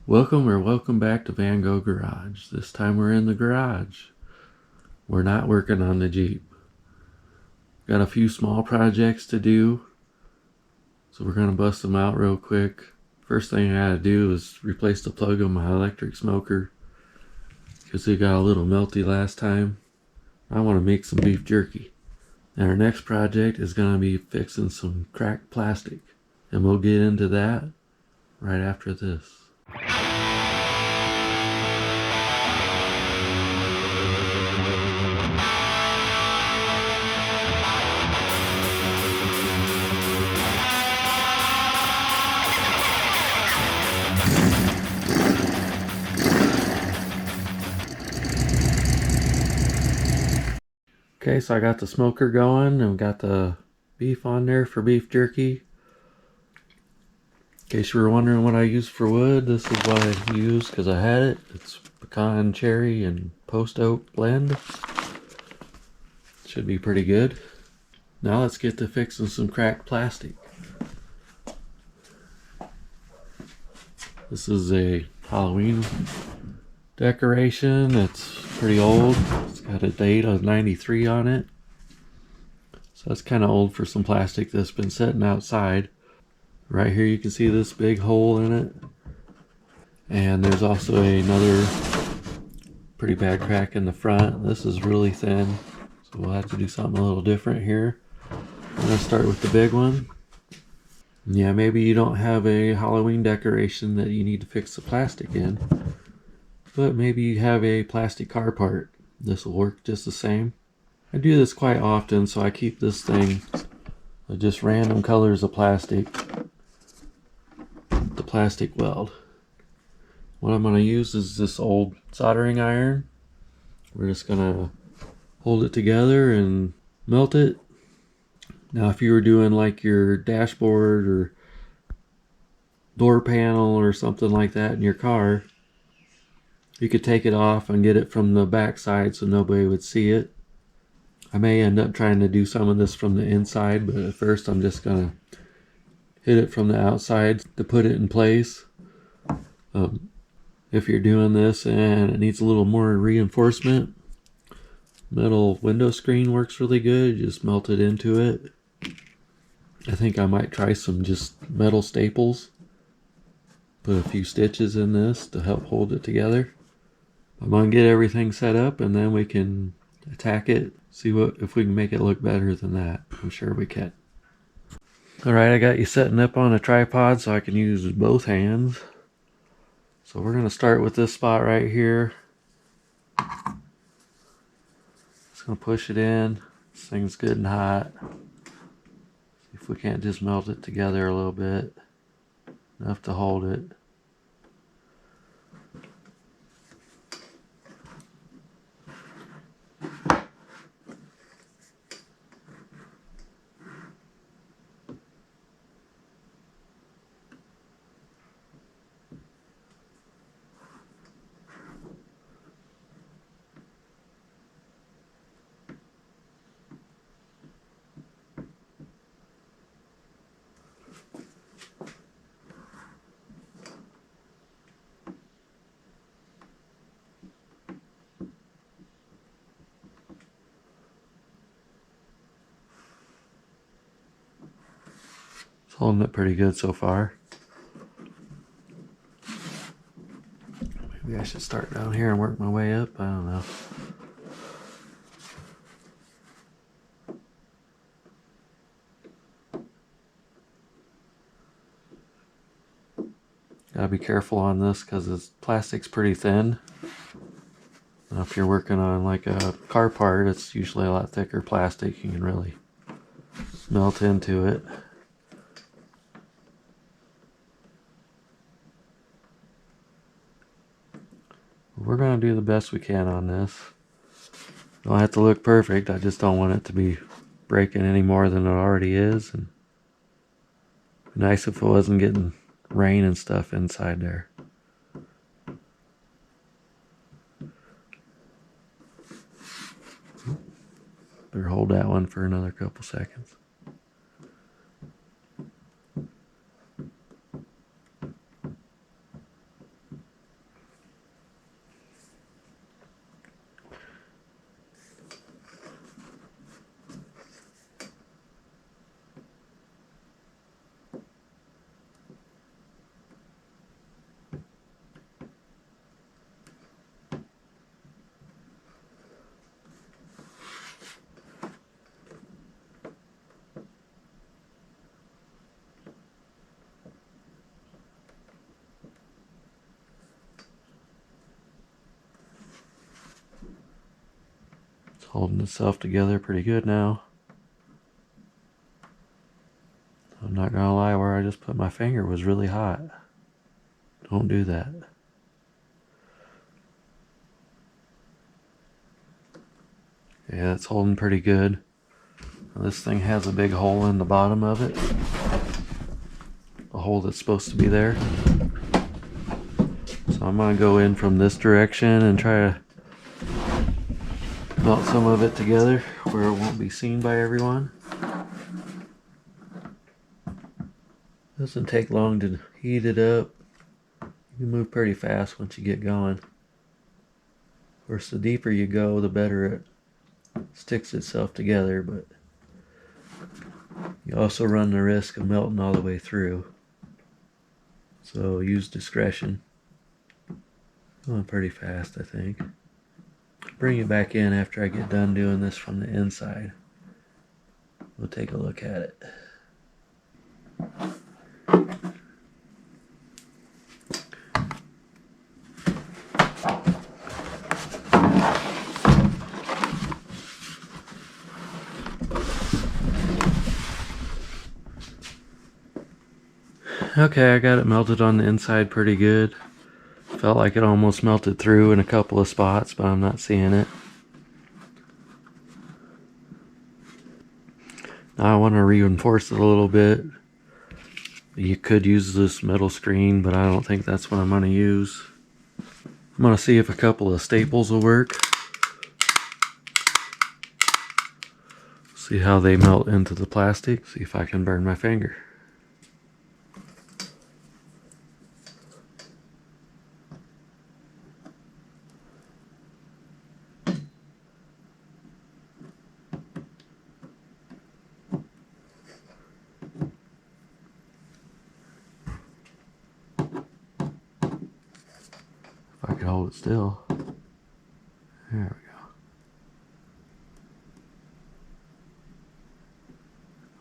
Welcome back to Van Gogh Garage. This time we're in the garage. We're not working on the Jeep. Got a few small projects to do, so we're gonna bust them out real quick. First thing I gotta do is replace the plug on my electric smoker because it got a little melty last time. I want to make some beef jerky. And our next project is gonna be fixing some cracked plastic, and we'll get into that right after this. Okay, so I got the smoker going and got the beef on there for beef jerky. In case you were wondering what I use for wood, this is what I use because I had it. It's pecan, cherry, and post oak blend. Should be pretty good. Now let's get to fixing some cracked plastic. This is a Halloween decoration. It's pretty old. It's got a date of 93 on it. So it's kind of old for some plastic that's been sitting outside. Right here you can see this big hole in it. And there's also another pretty bad crack in the front. This is really thin, so we'll have to do something a little different here. I'm going to start with the big one. Yeah, maybe you don't have a Halloween decoration that you need to fix the plastic in, but maybe you have a plastic car part. This will work just the same. I do this quite often, so I keep this thing with just random colors of plastic. The plastic weld. What I'm going to use is this old soldering iron. We're just going to hold it together and melt it. Now if you were doing like your dashboard or door panel or something like that in your car, you could take it off and get it from the back side so nobody would see it. I may end up trying to do some of this from the inside, but at first I'm just going to hit it from the outside to put it in place. If you're doing this and it needs a little more reinforcement, metal window screen works really good. You just melt it into it. I think I might try some just metal staples. Put a few stitches in this to help hold it together. I'm going to get everything set up and then we can attack it. See if we can make it look better than that. I'm sure we can. Alright, I got you setting up on a tripod so I can use both hands. So we're going to start with this spot right here. Just going to push it in. This thing's good and hot. See if we can't just melt it together a little bit. Enough to hold it. Holding it pretty good so far. Maybe I should start down here and work my way up. I don't know. Gotta be careful on this because the plastic's pretty thin. Now if you're working on like a car part, it's usually a lot thicker plastic. You can really melt into it. We're going to do the best we can on this. Don't have to look perfect. I just don't want it to be breaking any more than it already is. And it'd be nice if it wasn't getting rain and stuff inside there. Better hold that one for another couple seconds. holding itself together pretty good now. I'm not gonna lie, where I just put my finger was really hot. Don't do that. Yeah, it's holding pretty good. This thing has a big hole in the bottom of it. The hole that's supposed to be there. So I'm gonna go in from this direction and try to melt some of it together where it won't be seen by everyone. Doesn't take long to heat it up. You can move pretty fast once you get going. Of course, the deeper you go, the better it sticks itself together, but you also run the risk of melting all the way through. So use discretion. Going pretty fast, I think. Bring it back in after I get done doing this from the inside. We'll take a look at it. Okay, I got it melted on the inside pretty good. Felt like it almost melted through in a couple of spots, but I'm not seeing it. Now I want to reinforce it a little bit. You could use this metal screen, but I don't think that's what I'm going to use. I'm going to see if a couple of staples will work. See how they melt into the plastic. See if I can burn my finger. If I can hold it still. There we go.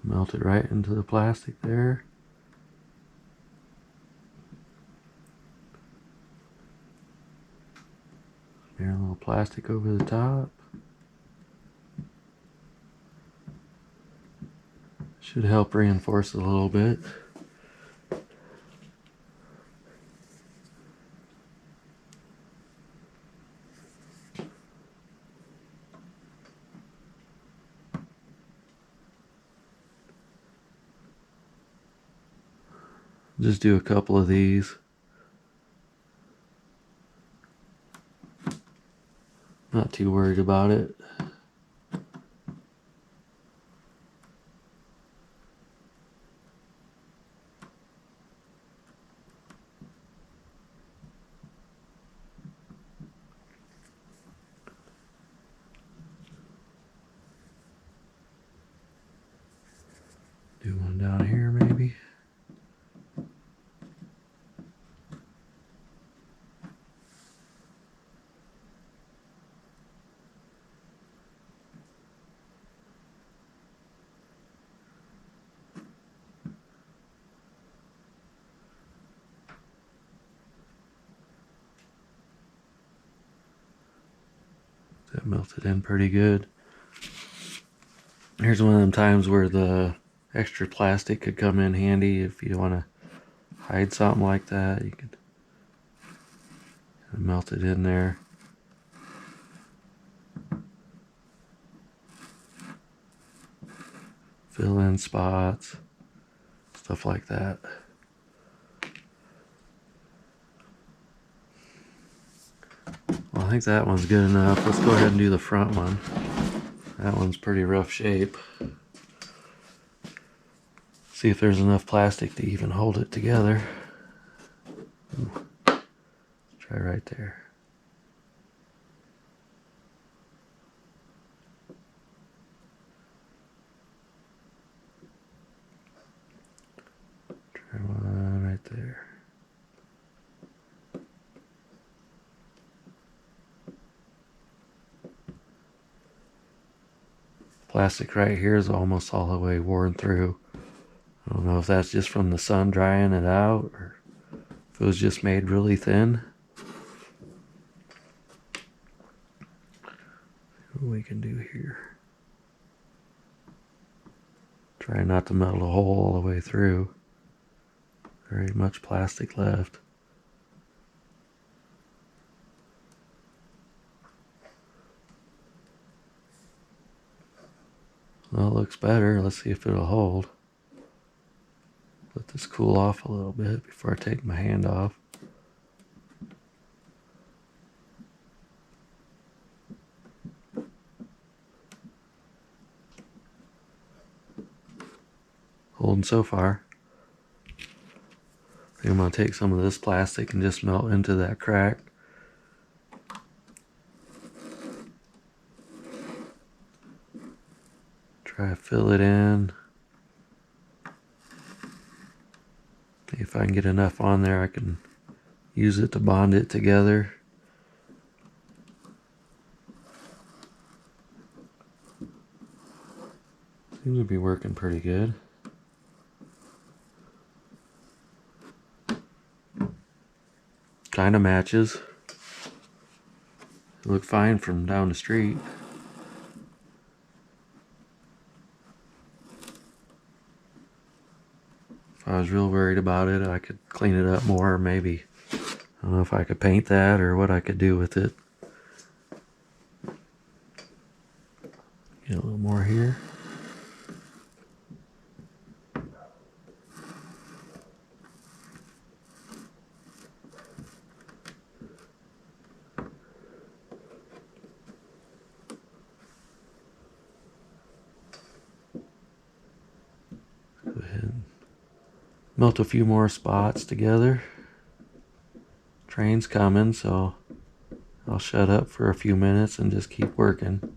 Melt it right into the plastic there. Smear a little plastic over the top. Should help reinforce it a little bit. Just do a couple of these. Not too worried about it. Do one down here maybe. That melted in pretty good. Here's one of them times where the extra plastic could come in handy if you want to hide something like that. You could melt it in there. Fill in spots, stuff like that. Well, I think that one's good enough. Let's go ahead and do the front one. That one's pretty rough shape. See if there's enough plastic to even hold it together. Ooh. Let's try right there. Try one right there. Plastic right here is almost all the way worn through. I don't know if that's just from the sun drying it out or if it was just made really thin. Ooh, what we can do here. Try not to melt a hole all the way through. Very much plastic left. Well, it looks better. Let's see if it'll hold. Let this cool off a little bit before I take my hand off. Holding so far. I think I'm going to take some of this plastic and just melt into that crack. Try to fill it in. If I can get enough on there, I can use it to bond it together. Seems to be working pretty good. Kind of matches. It looked fine from down the street. If I was real worried about it, I could clean it up more, maybe. I don't know if I could paint that or what I could do with it. Get a little more here. Go ahead and melt a few more spots together. Train's coming, so I'll shut up for a few minutes and just keep working.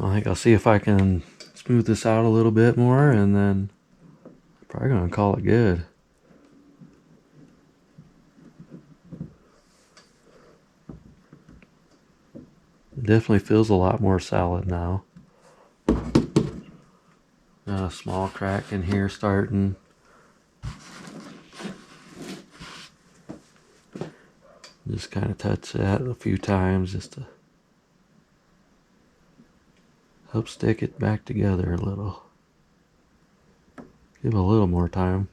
I think I'll see if I can smooth this out a little bit more, and then I'm probably going to call it good. It definitely feels a lot more solid now. Got a small crack in here starting. Just kind of touch that a few times just to help stick it back together a little. Give it a little more time.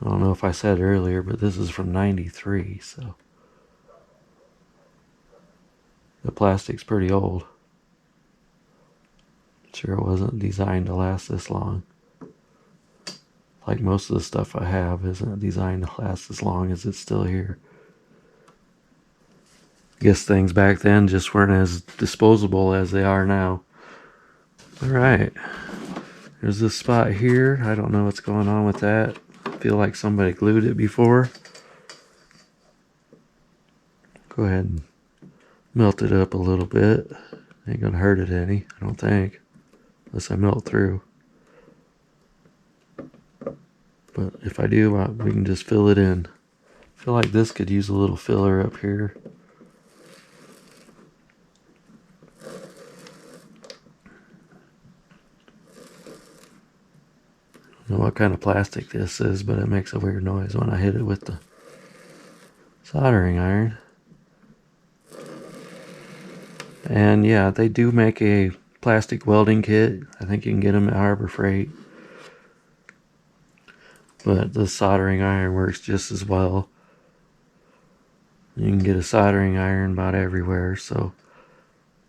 I don't know if I said earlier, but this is from '93, so the plastic's pretty old. Sure it wasn't designed to last this long. Like most of the stuff I have isn't designed to last as long as it's still here. I guess things back then just weren't as disposable as they are now. Alright. There's this spot here. I don't know what's going on with that. I feel like somebody glued it before. Go ahead and melt it up a little bit. Ain't gonna hurt it any, I don't think. Unless I melt through. But if I do, we can just fill it in. I feel like this could use a little filler up here. I don't know what kind of plastic this is, but it makes a weird noise when I hit it with the soldering iron. And yeah, they do make a plastic welding kit. I think you can get them at Harbor Freight. But the soldering iron works just as well. You can get a soldering iron about everywhere, so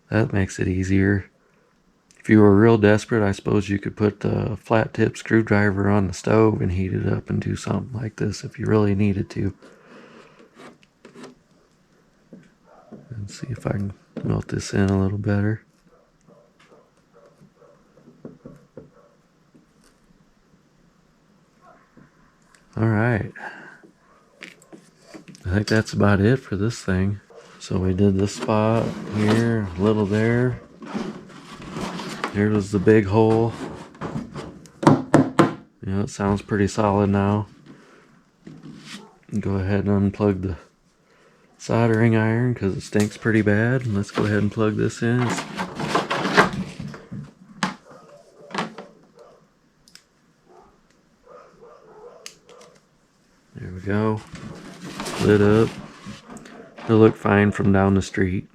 that makes it easier. If you were real desperate, I suppose you could put the flat tip screwdriver on the stove and heat it up and do something like this if you really needed to. And see if I can melt this in a little better. Alright. I think that's about it for this thing. So we did this spot here, a little there. Here was the big hole. You know, it sounds pretty solid now. Go ahead and unplug the soldering iron because it stinks pretty bad. And let's go ahead and plug this in. There we go. Lit up. It'll look fine from down the street.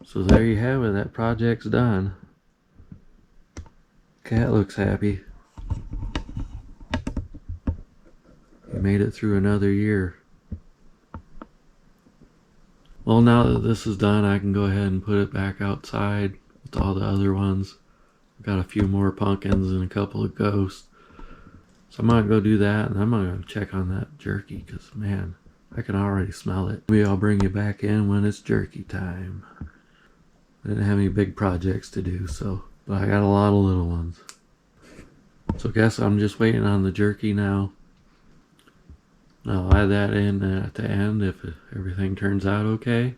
So there you have it. That project's done. Cat looks happy. He made it through another year. Well, now that this is done, I can go ahead and put it back outside with all the other ones. I've got a few more pumpkins and a couple of ghosts. So I'm gonna go do that, and I'm gonna check on that jerky, because man, I can already smell it. Maybe I'll bring you back in when it's jerky time. I didn't have any big projects to do, but I got a lot of little ones. So I guess I'm just waiting on the jerky now. I'll add that in at the end if everything turns out okay.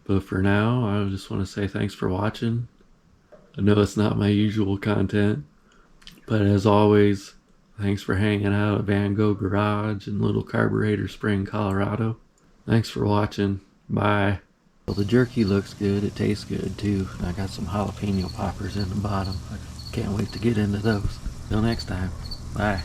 But for now, I just want to say thanks for watching. I know it's not my usual content, but as always, thanks for hanging out at Van Gogh Garage in Little Carburetor Spring, Colorado. Thanks for watching. Bye. Well, the jerky looks good. It tastes good too. I got some jalapeno poppers in the bottom. I can't wait to get into those. Till next time. Bye.